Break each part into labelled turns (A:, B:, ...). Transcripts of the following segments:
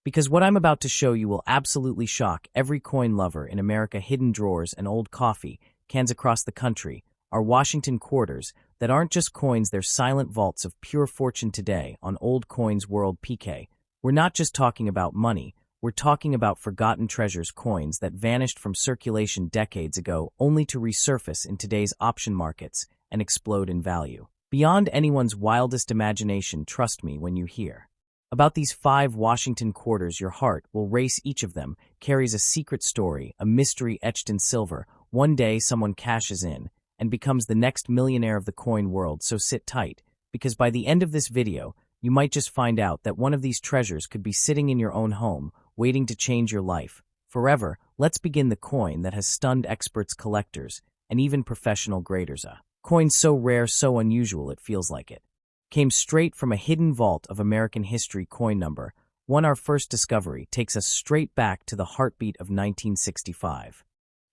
A: Because what I'm about to show you will absolutely shock every coin lover in America. Hidden drawers and old coffee cans across the country are Washington quarters that aren't just coins, they're silent vaults of pure fortune. Today on Old Coins World PK, we're not just talking about money, we're talking about forgotten treasures, coins that vanished from circulation decades ago only to resurface in today's option markets and explode in value. Beyond anyone's wildest imagination, trust me when you hear about these 5 Washington quarters, your heart will race. Each of them carries a secret story, a mystery etched in silver. One day someone cashes in and becomes the next millionaire of the coin world. So sit tight, because by the end of this video, you might just find out that one of these treasures could be sitting in your own home, waiting to change your life forever. Let's begin. The coin that has stunned experts, collectors, and even professional graders. A coin so rare, so unusual, it feels like it came straight from a hidden vault of American history. Coin number 1. Our first discovery takes us straight back to the heartbeat of 1965.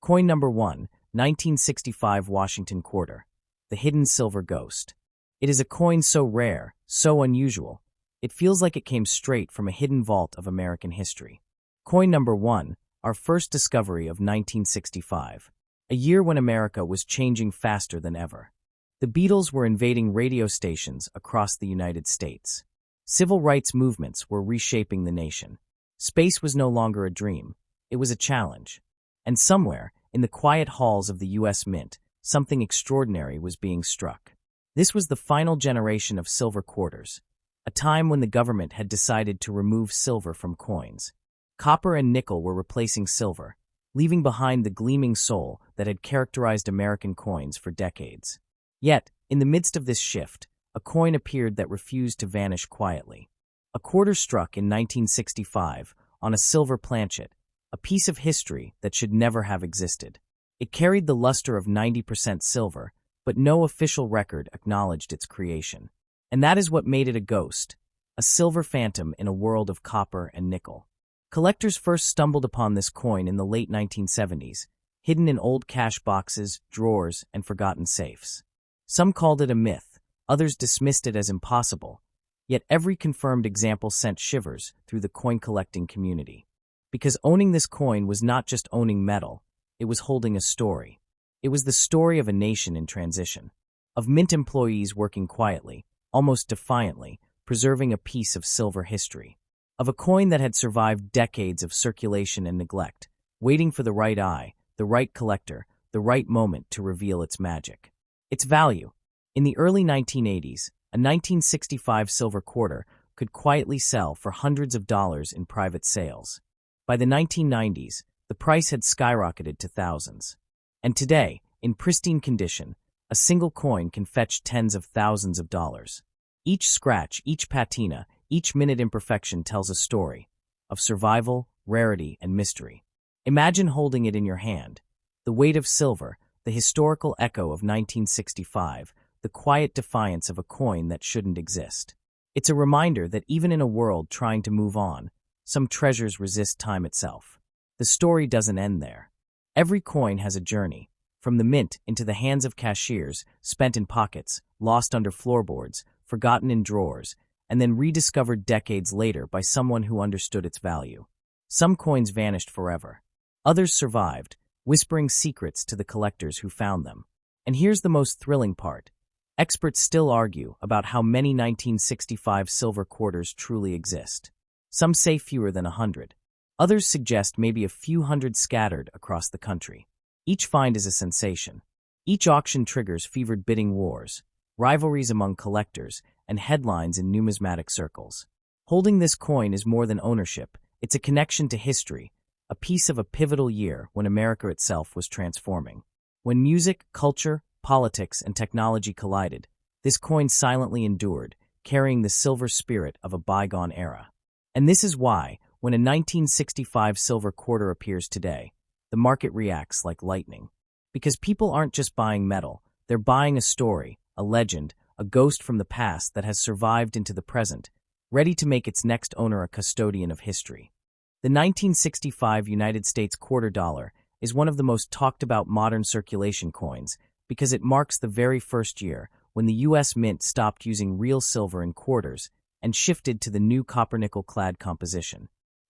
A: Coin number 1, 1965 Washington quarter, the hidden silver ghost. It is a coin so rare, so unusual, it feels like it came straight from a hidden vault of American history. Coin number 1, our first discovery of 1965, a year when America was changing faster than ever. The Beatles were invading radio stations across the United States. Civil rights movements were reshaping the nation. Space was no longer a dream, it was a challenge. And somewhere, in the quiet halls of the U.S. Mint, something extraordinary was being struck. This was the final generation of silver quarters, a time when the government had decided to remove silver from coins. Copper and nickel were replacing silver, leaving behind the gleaming soul that had characterized American coins for decades. Yet, in the midst of this shift, a coin appeared that refused to vanish quietly. A quarter struck in 1965 on a silver planchet, a piece of history that should never have existed. It carried the luster of 90% silver, but no official record acknowledged its creation. And that is what made it a ghost, a silver phantom in a world of copper and nickel. Collectors first stumbled upon this coin in the late 1970s, hidden in old cash boxes, drawers, and forgotten safes. Some called it a myth, others dismissed it as impossible, yet every confirmed example sent shivers through the coin-collecting community. Because owning this coin was not just owning metal, it was holding a story. It was the story of a nation in transition, of mint employees working quietly, almost defiantly, preserving a piece of silver history, of a coin that had survived decades of circulation and neglect, waiting for the right eye, the right collector, the right moment to reveal its magic. Its value. In the early 1980s, a 1965 silver quarter could quietly sell for hundreds of dollars in private sales. By the 1990s, the price had skyrocketed to thousands. And today, in pristine condition, a single coin can fetch tens of thousands of dollars. Each scratch, each patina, each minute imperfection tells a story of survival, rarity, and mystery. Imagine holding it in your hand, the weight of silver, the historical echo of 1965, the quiet defiance of a coin that shouldn't exist. It's a reminder that even in a world trying to move on, some treasures resist time itself. The story doesn't end there. Every coin has a journey, from the mint into the hands of cashiers, spent in pockets, lost under floorboards, forgotten in drawers, and then rediscovered decades later by someone who understood its value. Some coins vanished forever. Others survived, whispering secrets to the collectors who found them. And here's the most thrilling part. Experts still argue about how many 1965 silver quarters truly exist. Some say fewer than 100. Others suggest maybe a few hundred scattered across the country. Each find is a sensation. Each auction triggers fevered bidding wars, rivalries among collectors, and headlines in numismatic circles. Holding this coin is more than ownership. It's a connection to history, a piece of a pivotal year when America itself was transforming. When music, culture, politics, and technology collided, this coin silently endured, carrying the silver spirit of a bygone era. And this is why, when a 1965 silver quarter appears today, the market reacts like lightning. Because people aren't just buying metal, they're buying a story, a legend, a ghost from the past that has survived into the present, ready to make its next owner a custodian of history. The 1965 United States quarter dollar is one of the most talked about modern circulation coins because it marks the very first year when the U.S. Mint stopped using real silver in quarters and shifted to the new copper-nickel-clad composition.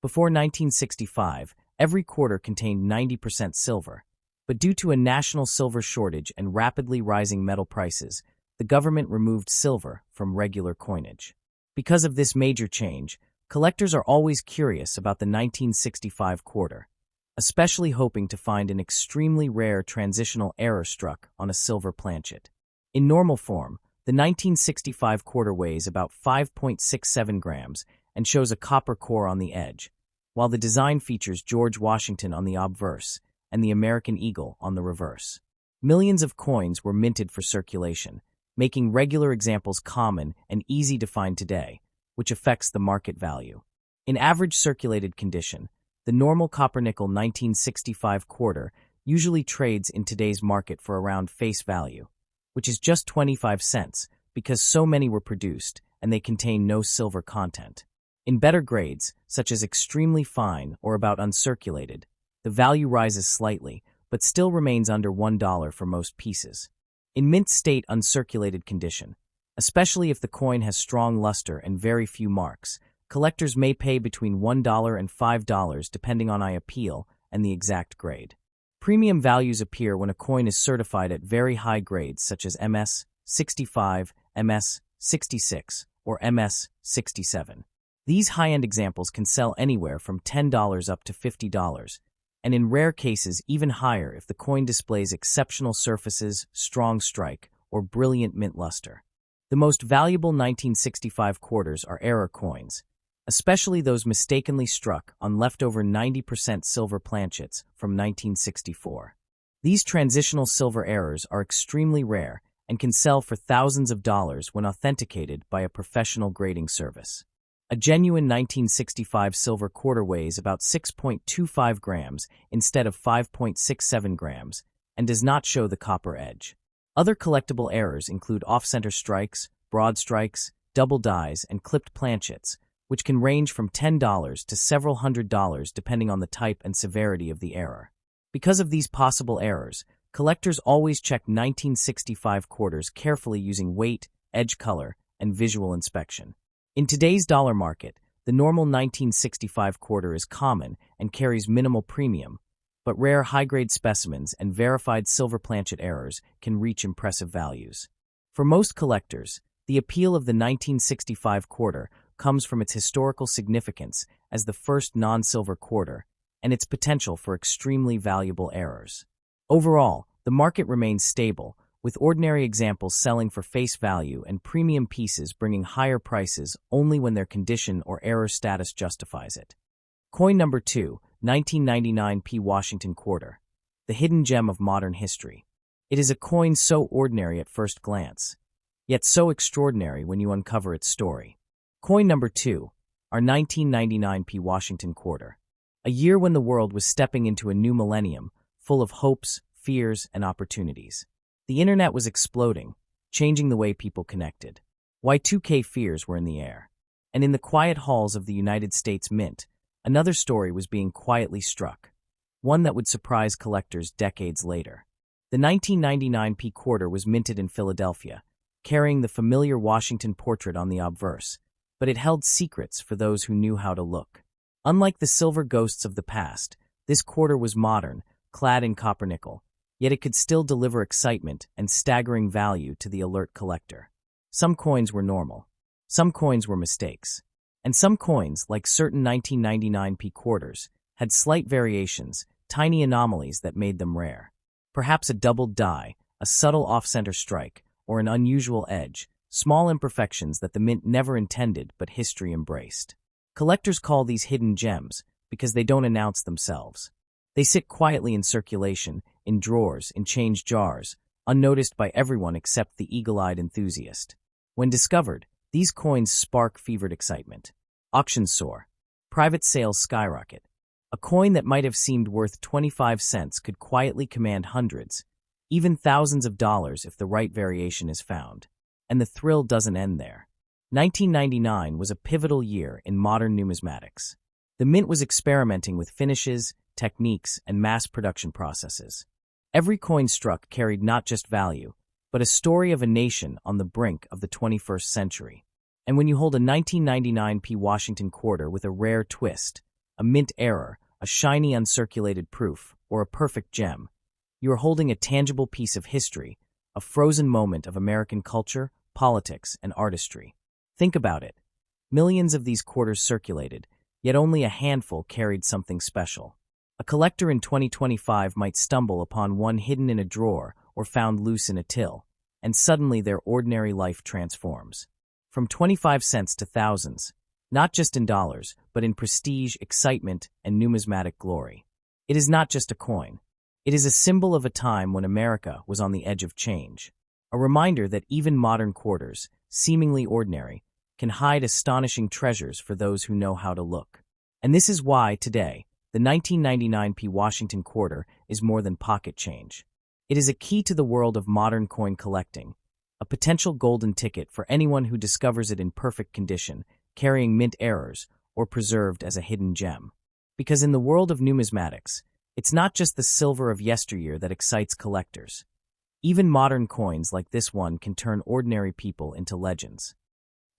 A: Before 1965, every quarter contained 90% silver. But due to a national silver shortage and rapidly rising metal prices, the government removed silver from regular coinage. Because of this major change, collectors are always curious about the 1965 quarter, especially hoping to find an extremely rare transitional error struck on a silver planchet. In normal form, the 1965 quarter weighs about 5.67 grams and shows a copper core on the edge, while the design features George Washington on the obverse and the American eagle on the reverse. Millions of coins were minted for circulation, making regular examples common and easy to find today, which affects the market value. In average circulated condition, the normal copper-nickel 1965 quarter usually trades in today's market for around face value, which is just 25 cents because so many were produced and they contain no silver content. In better grades, such as extremely fine or about uncirculated, the value rises slightly, but still remains under $1 for most pieces. In mint state uncirculated condition, especially if the coin has strong luster and very few marks, collectors may pay between $1 and $5 depending on appeal and the exact grade. Premium values appear when a coin is certified at very high grades such as MS 65, MS 66, or MS 67. These high-end examples can sell anywhere from $10 up to $50, and in rare cases even higher if the coin displays exceptional surfaces, strong strike, or brilliant mint luster. The most valuable 1965 quarters are error coins, especially those mistakenly struck on leftover 90% silver planchets from 1964. These transitional silver errors are extremely rare and can sell for thousands of dollars when authenticated by a professional grading service. A genuine 1965 silver quarter weighs about 6.25 grams instead of 5.67 grams and does not show the copper edge. Other collectible errors include off-center strikes, broad strikes, double dies, and clipped planchets, which can range from $10 to several $100s depending on the type and severity of the error. Because of these possible errors, collectors always check 1965 quarters carefully using weight, edge color, and visual inspection. In today's dollar market, the normal 1965 quarter is common and carries minimal premium, but rare high-grade specimens and verified silver planchet errors can reach impressive values. For most collectors, the appeal of the 1965 quarter comes from its historical significance as the first non-silver quarter and its potential for extremely valuable errors. Overall, the market remains stable, with ordinary examples selling for face value and premium pieces bringing higher prices only when their condition or error status justifies it. Coin number 2, 1999 P. Washington Quarter, the hidden gem of modern history. It is a coin so ordinary at first glance, yet so extraordinary when you uncover its story. Coin number 2, our 1999 P. Washington Quarter, a year when the world was stepping into a new millennium full of hopes, fears, and opportunities. The internet was exploding, changing the way people connected. Y2K fears were in the air. And in the quiet halls of the United States Mint, another story was being quietly struck, one that would surprise collectors decades later. The 1999 P quarter was minted in Philadelphia, carrying the familiar Washington portrait on the obverse, but it held secrets for those who knew how to look. Unlike the silver ghosts of the past, this quarter was modern, clad in copper nickel, yet it could still deliver excitement and staggering value to the alert collector. Some coins were normal, some coins were mistakes, and some coins, like certain 1999 P quarters, had slight variations, tiny anomalies that made them rare. Perhaps a doubled die, a subtle off-center strike, or an unusual edge, small imperfections that the mint never intended but history embraced. Collectors call these hidden gems because they don't announce themselves. They sit quietly in circulation, in drawers, in change jars, unnoticed by everyone except the eagle-eyed enthusiast. When discovered, these coins spark fevered excitement. Auctions soar. Private sales skyrocket. A coin that might have seemed worth 25 cents could quietly command hundreds, even thousands of dollars if the right variation is found. And the thrill doesn't end there. 1999 was a pivotal year in modern numismatics. The mint was experimenting with finishes, techniques, and mass production processes. Every coin struck carried not just value, but a story of a nation on the brink of the 21st century. And when you hold a 1999 P. Washington quarter with a rare twist, a mint error, a shiny uncirculated proof, or a perfect gem. You are holding a tangible piece of history, a frozen moment of American culture, politics, and artistry. Think about it. Millions of these quarters circulated, yet only a handful carried something special. A collector in 2025 might stumble upon one hidden in a drawer or found loose in a till, and suddenly their ordinary life transforms. From 25 cents to thousands, not just in dollars, but in prestige, excitement, and numismatic glory. It is not just a coin. It is a symbol of a time when America was on the edge of change. A reminder that even modern quarters, seemingly ordinary, can hide astonishing treasures for those who know how to look. And this is why, today, the 1999p Washington quarter is more than pocket change. It is a key to the world of modern coin collecting, a potential golden ticket for anyone who discovers it in perfect condition, carrying mint errors, or preserved as a hidden gem. Because in the world of numismatics, it's not just the silver of yesteryear that excites collectors. Even modern coins like this one can turn ordinary people into legends.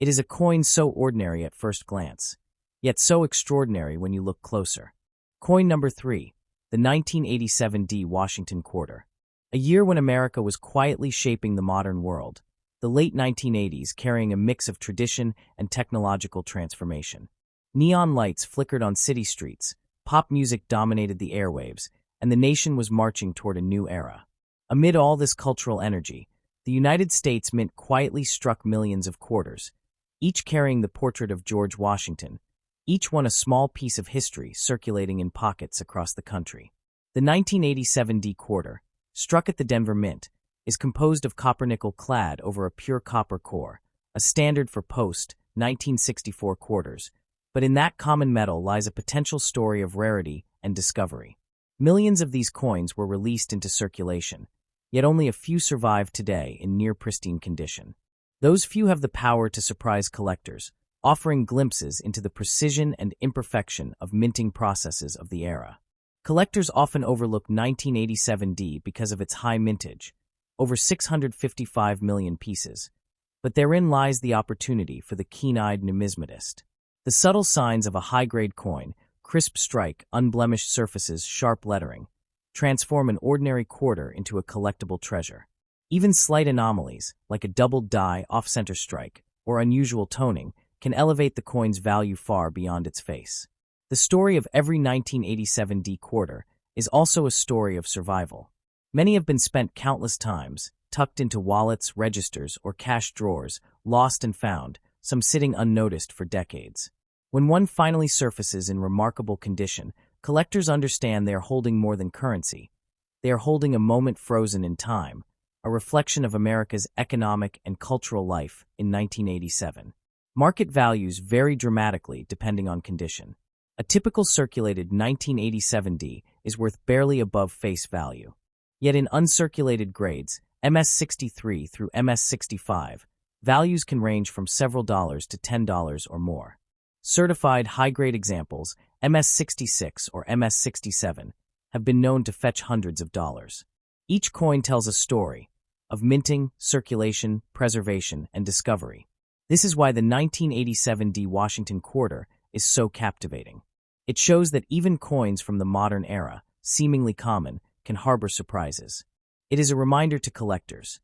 A: It is a coin so ordinary at first glance, yet so extraordinary when you look closer. Coin number 3, the 1987 Washington quarter. A year when America was quietly shaping the modern world, the late 1980s carrying a mix of tradition and technological transformation. Neon lights flickered on city streets, pop music dominated the airwaves, and the nation was marching toward a new era. Amid all this cultural energy, the United States Mint quietly struck millions of quarters, each carrying the portrait of George Washington, each one a small piece of history circulating in pockets across the country. The 1987 quarter, struck at the Denver Mint, is composed of copper-nickel clad over a pure copper core, a standard for post-1964 quarters, but in that common metal lies a potential story of rarity and discovery. Millions of these coins were released into circulation, yet only a few survive today in near-pristine condition. Those few have the power to surprise collectors, offering glimpses into the precision and imperfection of minting processes of the era. Collectors often overlook 1987 because of its high mintage, over 655 million pieces, but therein lies the opportunity for the keen-eyed numismatist. The subtle signs of a high-grade coin, crisp strike, unblemished surfaces, sharp lettering, transform an ordinary quarter into a collectible treasure. Even slight anomalies, like a doubled die, off-center strike, or unusual toning, can elevate the coin's value far beyond its face. The story of every 1987 quarter is also a story of survival. Many have been spent countless times, tucked into wallets, registers, or cash drawers, lost and found, some sitting unnoticed for decades. When one finally surfaces in remarkable condition, collectors understand they are holding more than currency. They are holding a moment frozen in time, a reflection of America's economic and cultural life in 1987. Market values vary dramatically depending on condition. A typical circulated 1987 is worth barely above face value. Yet in uncirculated grades, MS63 through MS65, values can range from several dollars to $10 or more. Certified high-grade examples, MS66 or MS67, have been known to fetch hundreds of dollars. Each coin tells a story of minting, circulation, preservation, and discovery. This is why the 1987 Washington quarter is so captivating. It shows that even coins from the modern era, seemingly common, can harbor surprises. It is a reminder to collectors.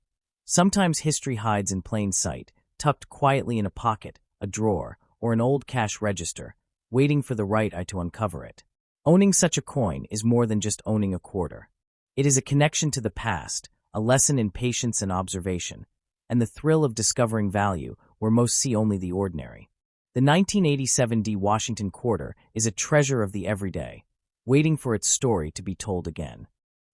A: Sometimes history hides in plain sight, tucked quietly in a pocket, a drawer, or an old cash register, waiting for the right eye to uncover it. Owning such a coin is more than just owning a quarter. It is a connection to the past, a lesson in patience and observation, and the thrill of discovering value where most see only the ordinary. The 1987 Washington quarter is a treasure of the everyday, waiting for its story to be told again.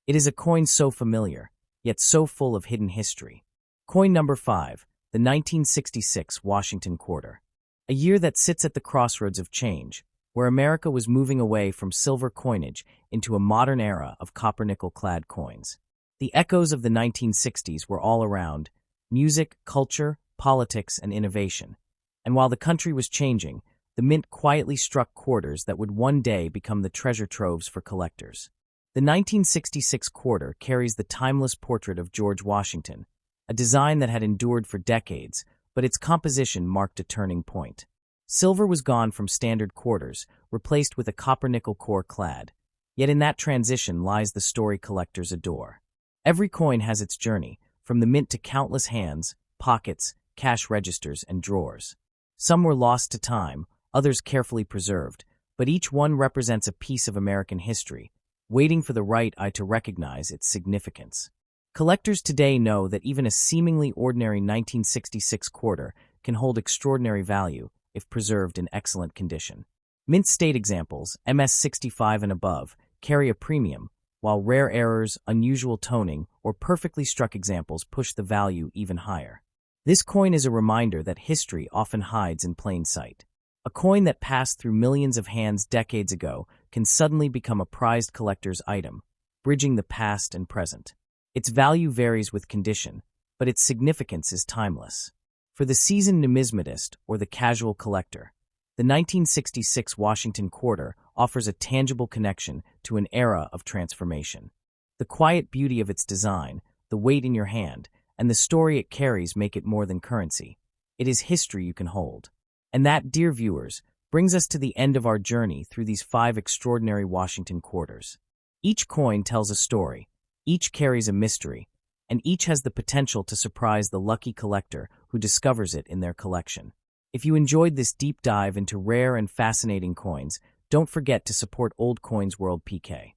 A: It is a coin so familiar, yet so full of hidden history. Coin number 5, the 1966 Washington quarter. A year that sits at the crossroads of change, where America was moving away from silver coinage into a modern era of copper-nickel-clad coins. The echoes of the 1960s were all around: music, culture, politics, and innovation. And while the country was changing, the mint quietly struck quarters that would one day become the treasure troves for collectors. The 1966 quarter carries the timeless portrait of George Washington, a design that had endured for decades, but its composition marked a turning point. Silver was gone from standard quarters, replaced with a copper-nickel core clad. Yet in that transition lies the story collectors adore. Every coin has its journey, from the mint to countless hands, pockets, cash registers, and drawers. Some were lost to time, others carefully preserved, but each one represents a piece of American history, waiting for the right eye to recognize its significance. Collectors today know that even a seemingly ordinary 1966 quarter can hold extraordinary value if preserved in excellent condition. Mint state examples, MS-65 and above, carry a premium, while rare errors, unusual toning, or perfectly struck examples push the value even higher. This coin is a reminder that history often hides in plain sight. A coin that passed through millions of hands decades ago can suddenly become a prized collector's item, bridging the past and present. Its value varies with condition, but its significance is timeless. For the seasoned numismatist or the casual collector, the 1966 Washington quarter offers a tangible connection to an era of transformation. The quiet beauty of its design, the weight in your hand, and the story it carries make it more than currency. It is history you can hold. And that, dear viewers, brings us to the end of our journey through these 5 extraordinary Washington quarters. Each coin tells a story, each carries a mystery, and each has the potential to surprise the lucky collector who discovers it in their collection. If you enjoyed this deep dive into rare and fascinating coins, don't forget to support Old Coins World PK.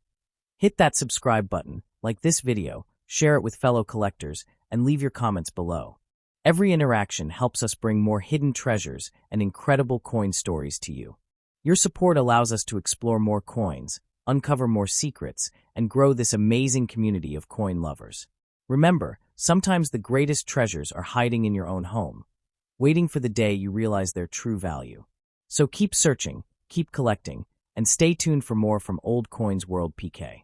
A: Hit that subscribe button, like this video, share it with fellow collectors, and leave your comments below. Every interaction helps us bring more hidden treasures and incredible coin stories to you. Your support allows us to explore more coins, uncover more secrets, and grow this amazing community of coin lovers. Remember, sometimes the greatest treasures are hiding in your own home, waiting for the day you realize their true value. So keep searching, keep collecting, and stay tuned for more from Old Coins World PK.